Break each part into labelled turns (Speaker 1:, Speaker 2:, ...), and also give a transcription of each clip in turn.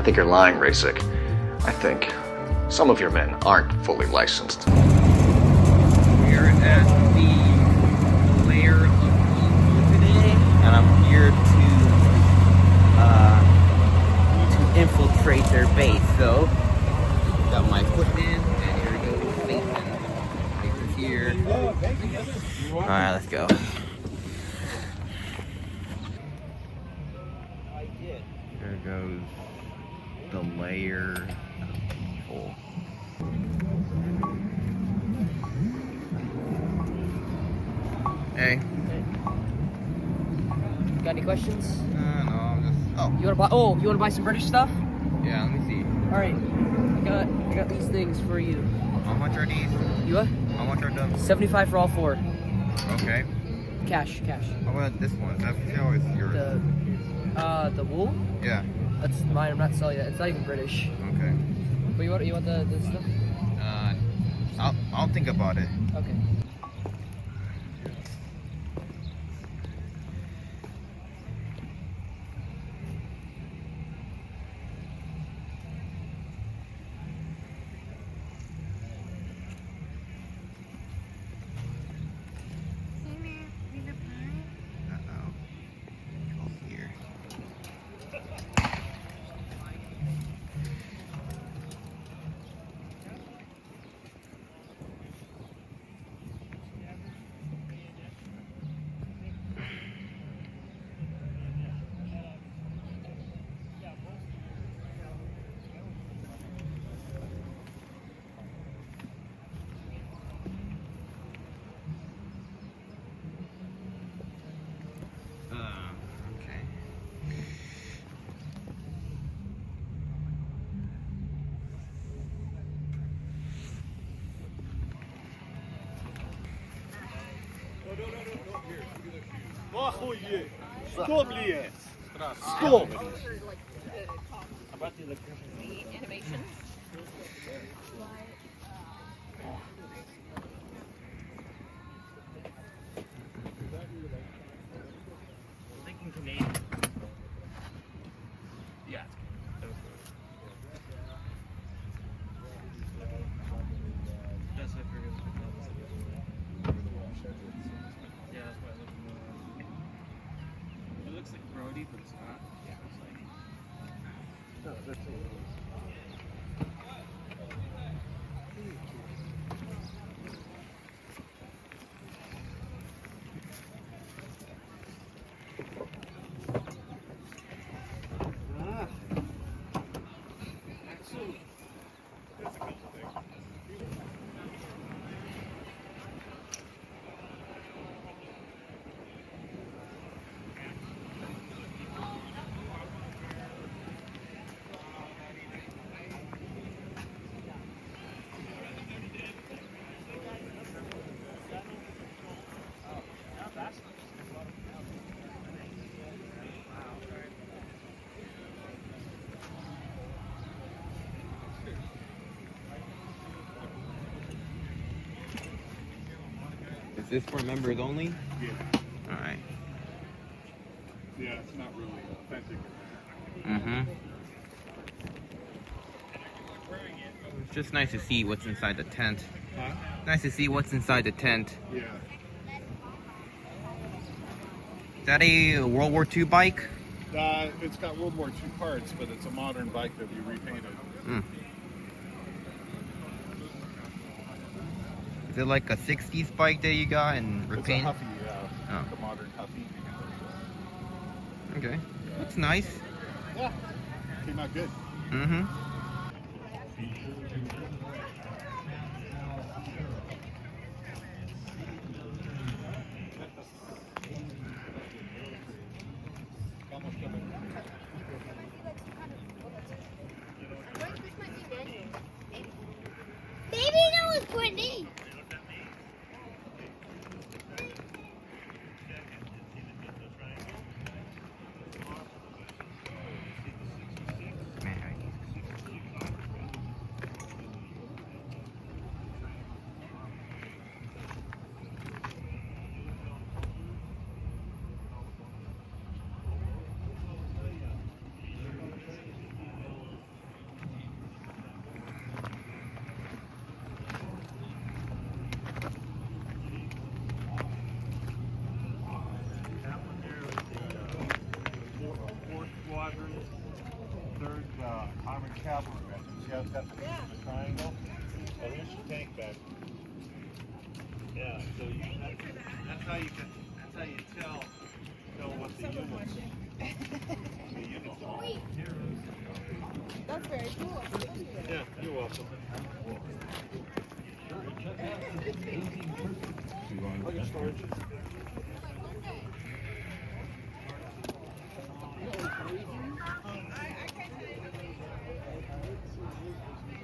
Speaker 1: I think you're lying, Rasik. I think some of your men aren't fully licensed.
Speaker 2: We are at the layer of evil today, and I'm here to infiltrate their base. So, got my equipment, and here goes Nathan. Nathan's here. Alright, let's go. There goes the layer of evil. Hey.
Speaker 3: Got any questions?
Speaker 2: No, I'm just. Oh.
Speaker 3: You wanna buy some British stuff?
Speaker 2: Yeah, let me see.
Speaker 3: All right. I got these things for you.
Speaker 2: How much are these?
Speaker 3: You what?
Speaker 2: How much are them?
Speaker 3: 75 for all four.
Speaker 2: Okay.
Speaker 3: Cash.
Speaker 2: How about this one? That's how it's yours.
Speaker 3: The wool?
Speaker 2: Yeah.
Speaker 3: That's mine. I'm not selling that. It's not even British.
Speaker 2: Okay.
Speaker 3: But you want the stuff?
Speaker 2: I'll think about it.
Speaker 3: Okay.
Speaker 2: Okay.
Speaker 4: Стоп, Лиес! Стоп!
Speaker 5: Animation.
Speaker 2: Thinking Canadian. Yeah. That's what I figured. Yeah, that's why it looks more. It looks like Brody, but it's not. Yeah, it's like. Is this for members only?
Speaker 4: Yeah.
Speaker 2: Alright.
Speaker 4: Yeah, it's not really authentic.
Speaker 2: Mm-hmm. It's just nice to see what's inside the tent.
Speaker 4: Huh?
Speaker 2: Nice to see what's inside the tent.
Speaker 4: Yeah.
Speaker 2: Is that a World War II bike?
Speaker 4: It's got World War II parts, but it's a modern bike that we repainted.
Speaker 2: Mm. Is it like a 60s bike that you got and
Speaker 4: It's a
Speaker 2: repainted?
Speaker 4: Huffy, yeah.
Speaker 2: Oh.
Speaker 4: A modern Huffy.
Speaker 2: Okay. That's nice.
Speaker 4: Yeah. Came out good.
Speaker 2: Mm-hmm.
Speaker 5: Baby, that was Brittany.
Speaker 4: 3rd Armored Cavalry Regiment. See how it's got the triangle? Oh, here's your tank bed. Yeah, so that's how you tell what the units. The units are.
Speaker 5: That's very cool.
Speaker 4: Yeah, you're welcome.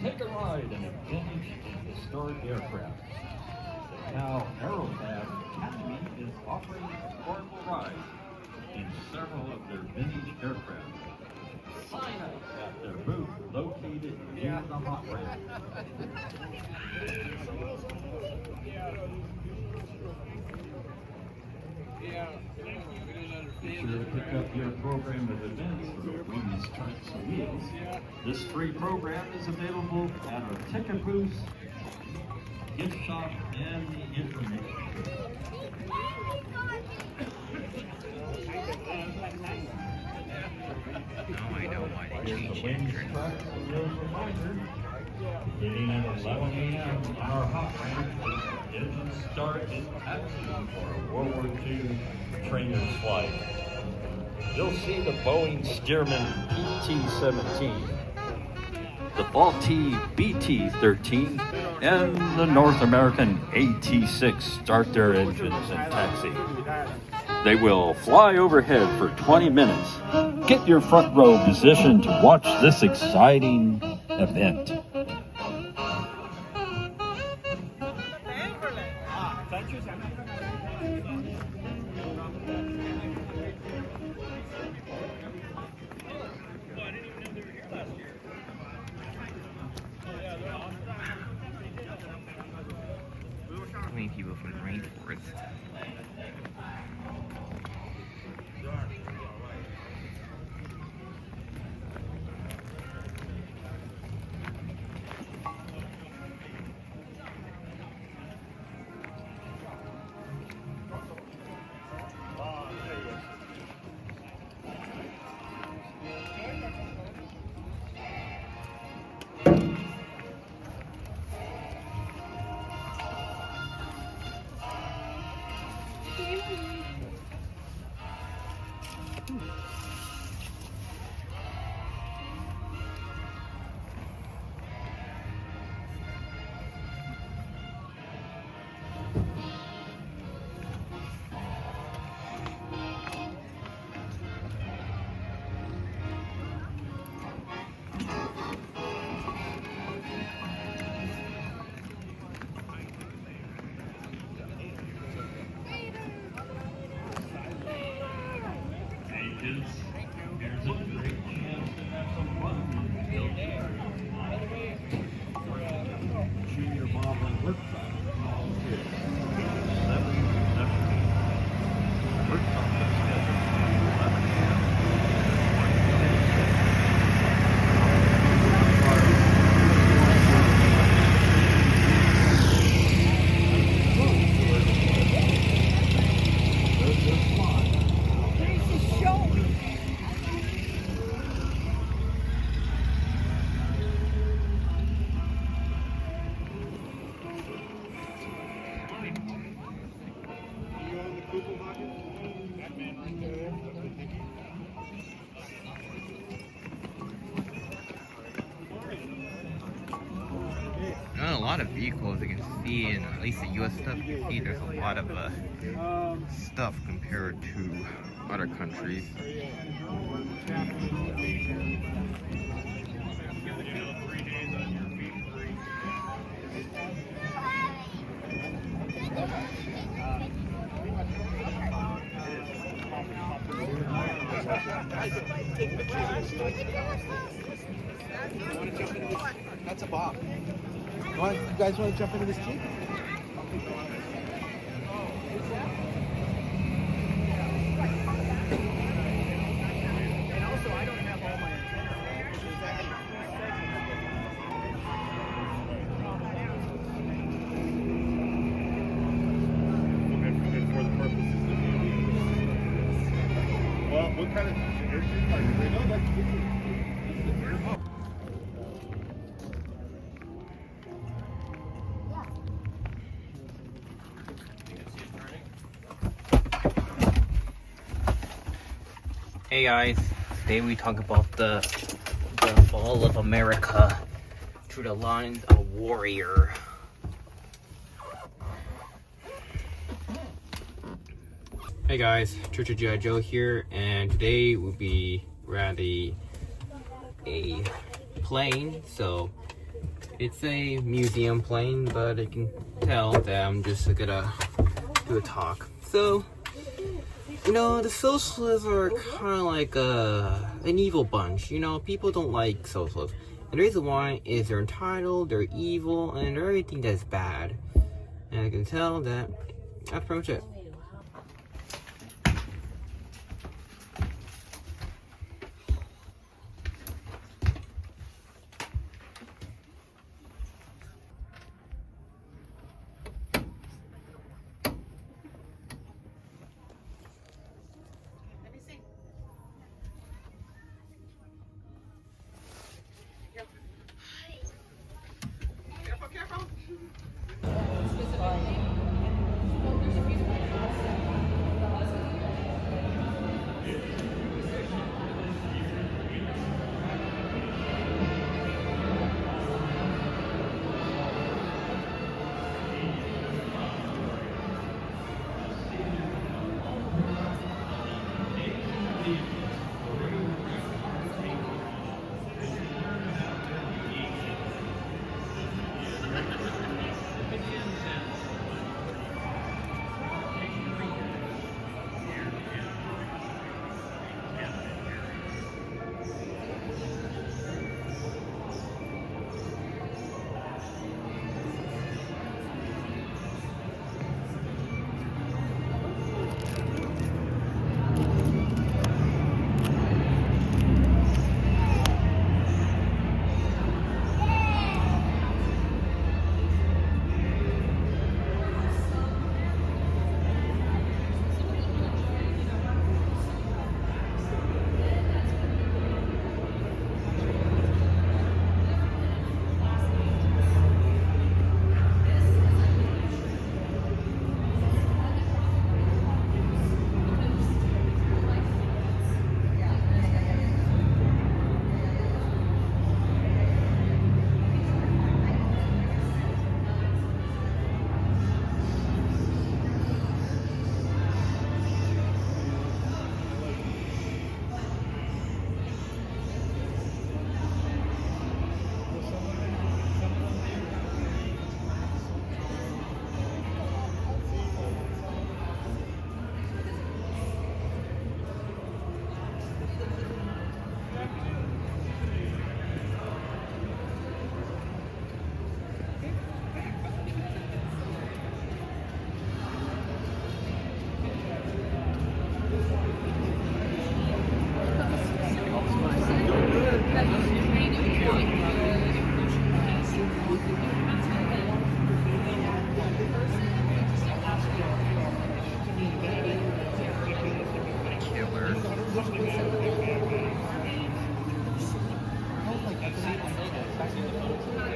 Speaker 6: Take a ride in a vintage and historic aircraft. The Cal Aerofab Academy is offering affordable rides in several of their vintage aircraft. Sign up at their booth located near the hot ramp. Be sure to pick up your program of events for Wings, Trucks, and Wheels. This free program is available at our ticket booths, gift shop, and the information.
Speaker 2: Now I know why they
Speaker 6: Here's
Speaker 2: changed
Speaker 6: the Wings,
Speaker 2: entrance.
Speaker 6: Trucks, and Wheels reminder. Beginning at 11 a.m. on our hot ramp, engine start and taxi for a World War II trainer's flight. You'll see the Boeing Stearman PT-17, the Faulty BT-13, and the North American AT-6 start their engines and taxi. They will fly overhead for 20 minutes. Get your front row position to watch this exciting event.
Speaker 2: So many people from the rainforest.
Speaker 6: Here's a great chance to have some fun. Junior modeling workshop. Workshop is scheduled for 11 a.m.
Speaker 2: A lot of vehicles you can see, and at least the U.S. stuff you can see, there's a lot of stuff compared to other countries.
Speaker 7: That's a bomb. You guys want to jump into this Jeep? And also, I don't have all my antennas.
Speaker 4: And for the purposes of the well, what kind of engine are you? No, that's
Speaker 2: Hey guys, today we talk about the fall of America through the lines of a warrior. Hey guys, Church of G.I. Joe here, and today we're at a plane. So it's a museum plane, but you can tell that I'm just gonna do a talk. So, you know, the socialists are kind of like an evil bunch. You know, people don't like socialists. And the reason why is they're entitled, they're evil, and everything that's bad. And I can tell that that's pretty much it.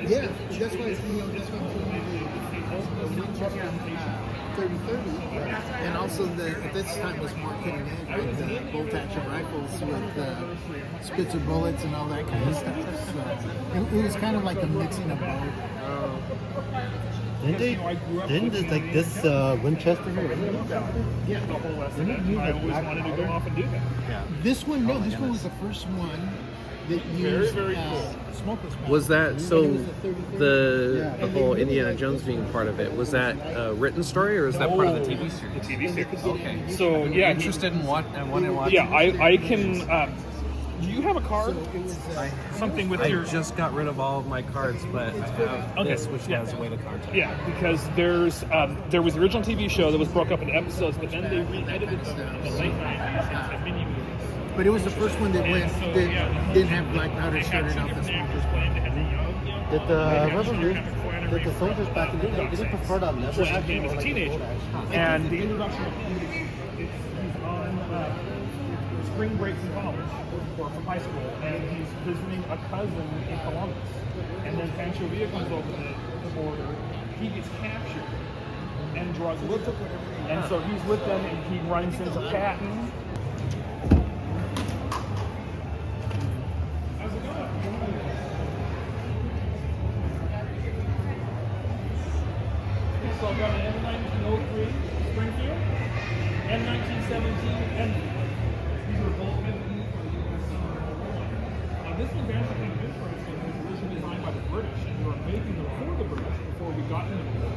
Speaker 8: Yeah, that's why it's, that's why the Winchester 3030, and also at this time was more cutting edge with the bolt action rifles with Spitzer bullets and all that kind of stuff. So it was kind of like a mixing of both.
Speaker 9: Didn't like this Winchester here?
Speaker 8: Yeah.
Speaker 4: I always wanted to go off and do that.
Speaker 9: Yeah.
Speaker 8: This one, no, this one was the first one that used
Speaker 4: Very cool.
Speaker 8: smokeless powder.
Speaker 10: Was that so?
Speaker 8: And it was a 30-30.
Speaker 10: The whole Indiana Jones being part of it, was that a written story or is that part of the TV series?
Speaker 4: The TV series.
Speaker 10: Okay.
Speaker 4: So yeah,
Speaker 10: Interested in what and wanting to watch?
Speaker 4: yeah, I can. Do you have a card? Something with
Speaker 10: I
Speaker 4: your.
Speaker 10: just got rid of all of my cards, but I have this, which has way the content.
Speaker 4: Yeah, because there was the original TV show that was broke up into episodes, but then they re-edited them in the late 90s into mini movies.
Speaker 8: But it was the first one that went that didn't have black powder started off as
Speaker 9: Did the soldiers back in the day, did they prefer that leather?
Speaker 4: So she came as a teenager, and the introduction of he's on spring break from college or from high school, and he's visiting a cousin in Columbus. And then Pancho Villa comes over the border. He gets captured and drugged with them, and so he's with them, and he runs into Patton.
Speaker 7: So I've got an M1903 Springfield, M1917, and these are both meant to be for the U.S. This one's actually kind of interesting. It was originally designed by the British, and we were making them for the British before we got into the war.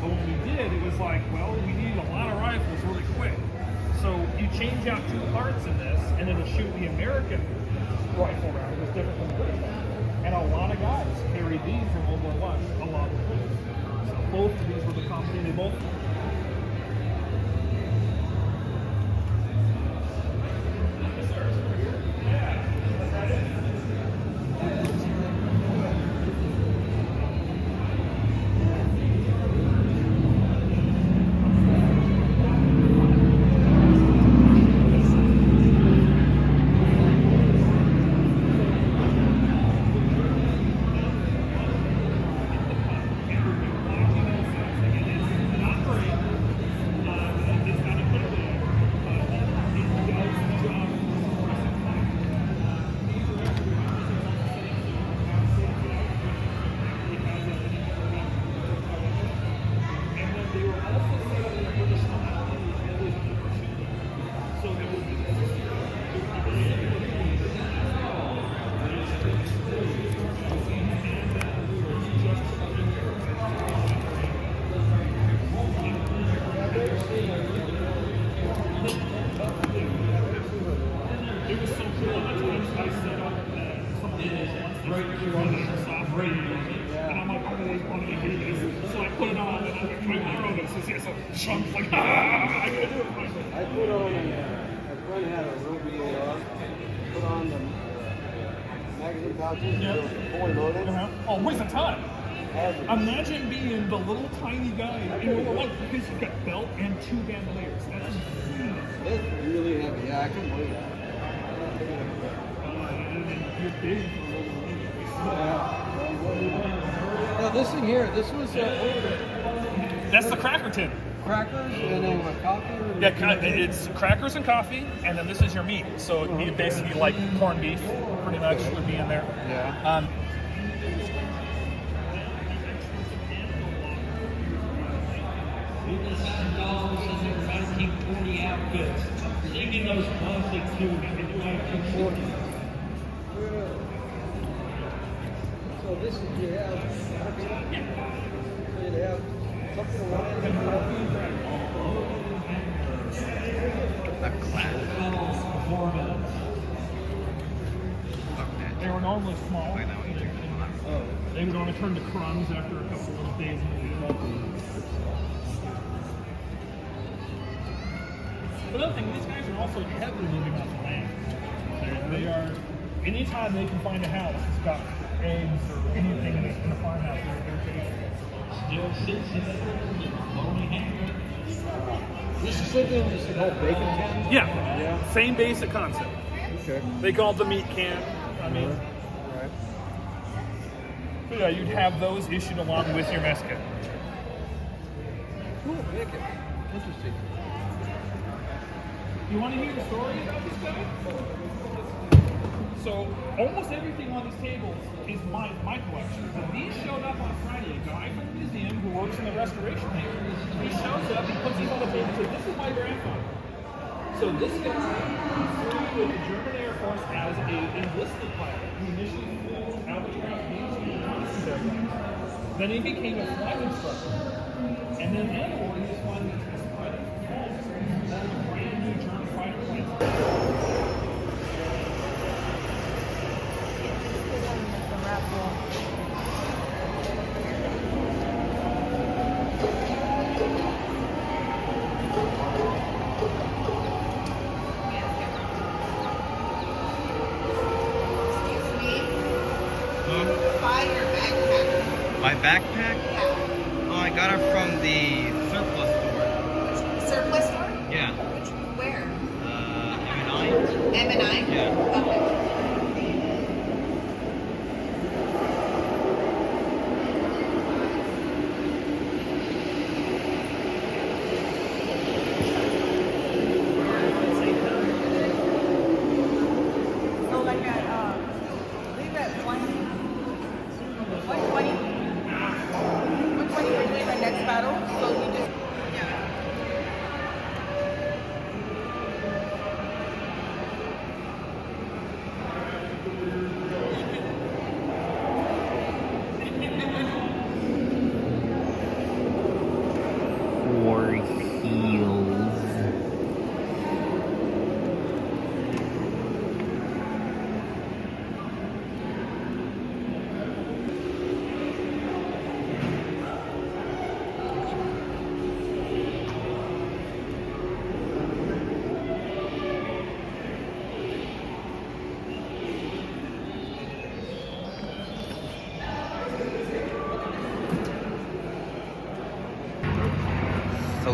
Speaker 7: But when we did, it was like, well, we needed a lot of rifles really quick. So you change out 2 parts in this, and it'll shoot the American rifle round. It was different from the British one. And a lot of guys carried these from World War I, a lot of them. So both of these were the company, they both. And I'm like, I always wanted to hear this. So I put it on, and I'm like, my this is so chunks like, I could do it.
Speaker 9: I put on, my friend had a Ruby put on the magazine pouches, fully loaded.
Speaker 7: Oh, weighs a ton. Imagine being the little tiny guy in World War I because you've got belt and 2 bandoliers. That's insane.
Speaker 9: It's really heavy. Yeah, I couldn't believe that.
Speaker 7: You're big.
Speaker 9: Now this thing here, this was
Speaker 7: that's the cracker tin.
Speaker 9: Crackers and then with coffee.
Speaker 7: Yeah, it's crackers and coffee, and then this is your meat. So it'd be basically like corned beef, pretty much would be in there.
Speaker 9: Yeah.
Speaker 6: Outfits. Singing those classic tunes.
Speaker 9: So this is you have something around
Speaker 7: They were normally small. They would only turn to crumbs after a couple of days in the field. Another thing, these guys are also heavily living off the land. They are, anytime they can find a house that's got eggs or anything in a farmhouse, they're taking it.
Speaker 9: This is something that's called bacon can?
Speaker 7: Yeah. Same basic concept.
Speaker 9: Okay.
Speaker 7: They call it the meat can. I mean,
Speaker 9: Right.
Speaker 7: but yeah, you'd have those issued along with your mess kit.
Speaker 9: Cool, bacon. Interesting.
Speaker 7: You want to hear the story about this guy? So almost everything on these tables is my collection. So these showed up on Friday. A guy from the museum who works in the restoration thing, he shows up, he puts these on the table and says, "This is my grandfather." So this guy served with the German Air Force as a enlisted pilot. He initially flew Albatross B-2 airplanes. Then he became a flight instructor. And then afterward, he just wanted to test pilot performance. Then a brand new German fighter plane.
Speaker 2: My backpack? Oh, I got it from the surplus store.
Speaker 5: Surplus store?
Speaker 2: Yeah.
Speaker 5: Where?
Speaker 2: M&I.
Speaker 5: M&I?
Speaker 2: Yeah.
Speaker 5: Okay. So like at, leave at 120 we're doing our next battle. So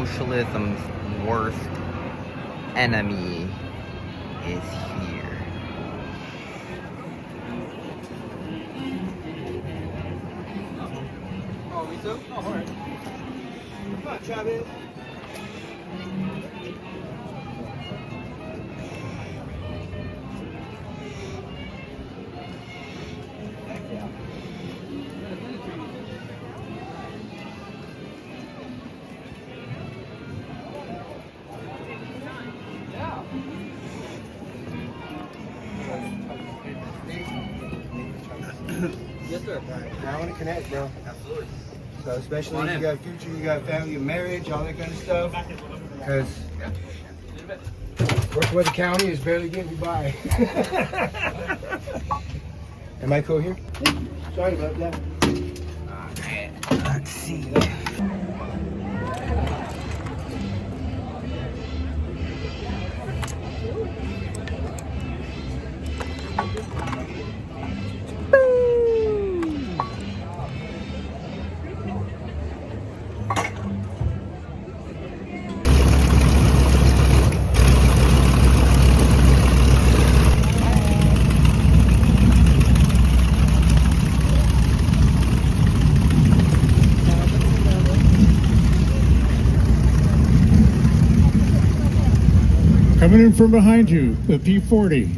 Speaker 2: socialism's worst enemy is here.
Speaker 9: Oh, me too? Oh, alright. Come on, Travis.
Speaker 3: Yes, sir.
Speaker 9: I want to connect, bro. Absolutely. So especially if you got future, you got family, your marriage, all that kind of stuff. Because working with the county is barely getting you by. Am I cool here? Sorry about that.
Speaker 2: Alright, let's see.
Speaker 11: Coming in from behind you, the P40.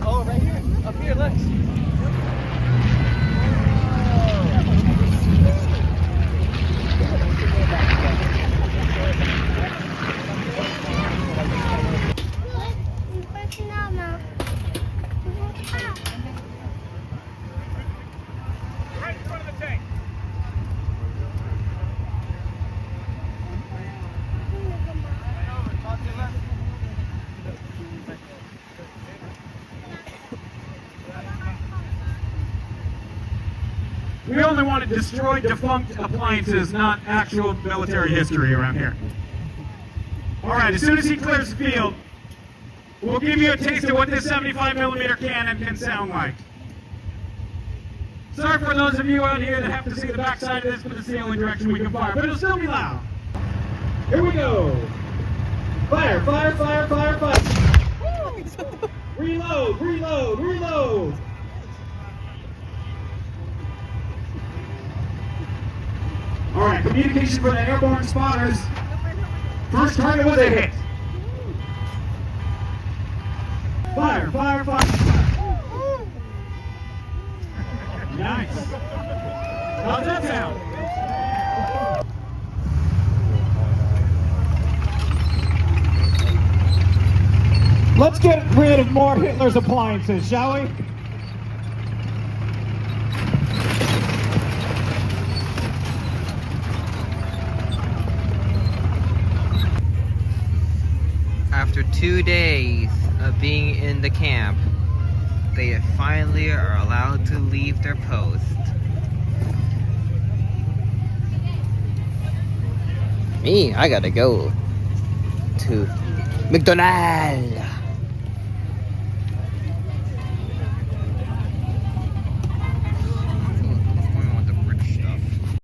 Speaker 3: Oh, right here. Up here, look.
Speaker 7: Right in front of the tank. We only want to destroy defunct appliances, not actual military history around here. All right, as soon as he clears the field, we'll give you a taste of what this 75mm cannon can sound like. Sorry for those of you out here that have to see the backside of this, but it's the only direction we can fire, but it'll still be loud. Here we go. Fire, fire, fire, fire, fire. Reload, reload, reload. All right, communication for the airborne spotters. First target was a hit. Fire, fire, fire. Nice. How's that sound? Let's get rid of more Hitler's appliances, shall we?
Speaker 2: After 2 days of being in the camp, they finally are allowed to leave their post. Me, I gotta go to McDonald's.